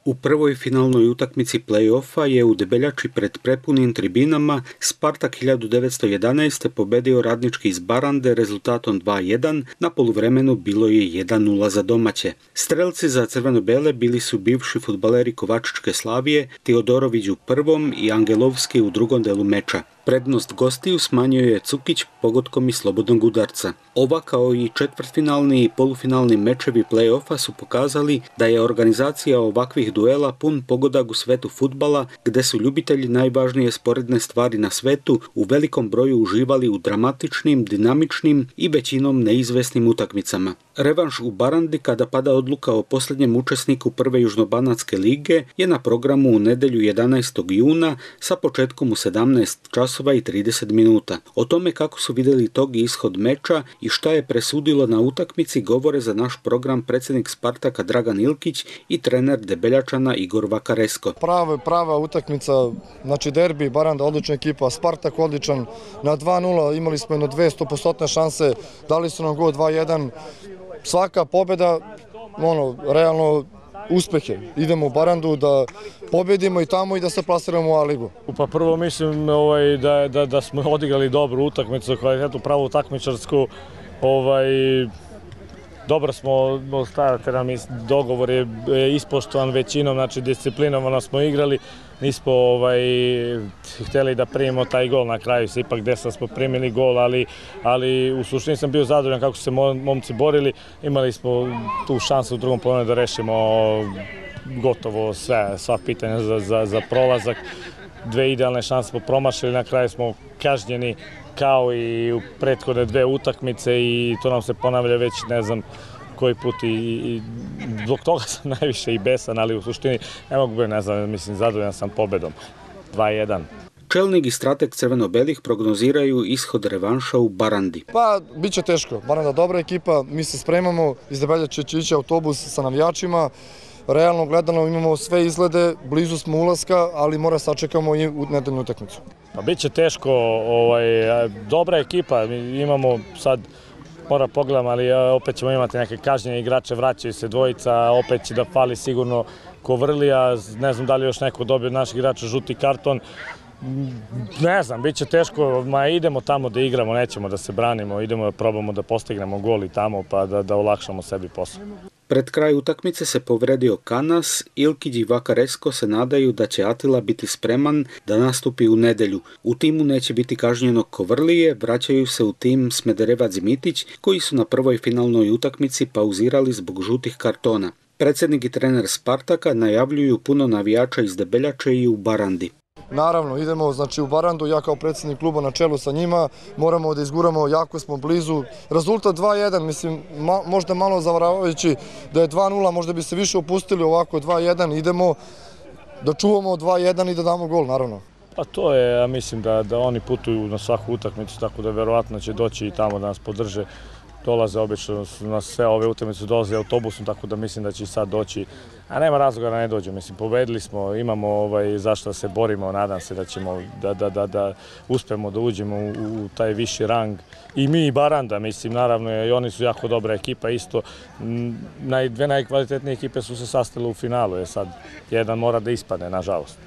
U prvoj finalnoj utakmici play-offa je u Debeljači pred prepunim tribinama Spartak 1911. pobedio Radnički iz Barande rezultatom 2:1, na poluvremenu bilo je 1:0 za domaće. Strelci za crveno-bele bili su bivši fudbaleri Kovačičke Slavije, Teodorović u prvom i Angelovski u drugom delu meča. Prednost gostiju smanjio je Cukić pogodkom iz slobodnog udarca. Ova kao i četvrtfinalni i polufinalni mečevi play-offa su pokazali da je organizacija ovakvih duela pun pogodak u svetu fudbala, gde su ljubitelji najvažnije sporedne stvari na svetu u velikom broju uživali u dramatičnim, dinamičnim i većinom neizvesnim utakmicama. Revanš u Barandi, kada pada odluka o posljednjem učesniku prve južnobanatske lige, je na programu u nedjelju 11. juna sa početkom u 17:30. O tome kako su vidjeli tog ishod meča i šta je presudilo na utakmici govore za naš program predsjednik Spartaka Dragan Ilkić i trener Debeljačana Igor Vakaresko. Prava utakmica, znači derbi, Baranda odlična ekipa, Spartak odličan, na 2:0 imali smo jedno 200% šanse, dali su nam gol 2:1, svaka pobjeda, realno uspehe. Idemo u Barandu da pobedimo i tamo i da se plasiramo u A-ligu. Pa prvo mislim da smo odigrali dobru utakmicu, kvalitetu pravu takmičarsku. Dobro smo stavili, dogovor je ispoštovan većinom, znači disciplinovano smo igrali, nismo htjeli da primimo taj gol na kraju, ipak desno smo primili gol, ali u suštini sam bio zadovoljan kako su se momci borili, imali smo tu šansu u drugom poluvremenu da rešimo gotovo sva pitanja za prolazak, dve idealne šanse smo promašili, na kraju smo kažnjeni kao i u prethodne dve utakmice i to nam se ponavlja već ne znam koji put i zbog toga sam najviše i besan, ali u suštini ne mogu biti, mislim, zadovoljan sam pobedom. 2:1. Čelnik i strateg crveno-belih prognoziraju ishod revanša u Barandi. Pa, bit će teško. Baranda dobra ekipa, mi se spremamo, iz Debeljače će ići autobus sa navijačima. Realno gledano imamo sve izglede, blizu smo ulaska, ali mora sačekamo i u nedeljnu utakmicu. Pa bit će teško, dobra ekipa, imamo sad, mora pogledam, ali opet ćemo imati neke kažnjene igrače, vraćaju se dvojica, opet će da fali sigurno Kovrlija, ne znam da li još neko dobio od naših igrača žuti karton. Ne znam, bit će teško, idemo tamo da igramo, nećemo da se branimo, idemo da probamo da postignemo gol i tamo pa da olakšamo sebi posao. Pred kraj utakmice se povredio Kanas, Ilkić i Vakaresko se nadaju da će Atila biti spreman da nastupi u nedjelju. U timu neće biti kažnjenog Kovrlije, vraćaju se u tim Smederevac i Mitić, koji su na prvoj finalnoj utakmici pauzirali zbog žutih kartona. Predsjednik i trener Spartaka najavljuju puno navijača iz Debeljače i u Barandi. Naravno, idemo u Barandu, ja kao predsjednik kluba na čelu sa njima, moramo da izguramo, jako smo blizu. Rezultat 2:1, mislim, možda malo zavaravajući da je 2:0, možda bi se više opustili, ovako 2:1, idemo da čuvamo 2:1 i da damo gol, naravno. Pa to je, ja mislim da oni putuju na svaku utakmicu, tako da verovatno će doći i tamo da nas podrže. Dolaze obično na sve ove utakmice, dolaze autobusom, tako da mislim da će i sad doći. A nema razloga da ne dođe, mislim, pobedili smo, imamo zašto da se borimo, nadam se da ćemo da uspemo da uđemo u taj viši rang. I mi i Baranda, mislim, naravno, i oni su jako dobra ekipa isto. Dve najkvalitetnije ekipe su se sastale u finalu, sad jedan mora da ispadne, nažalost.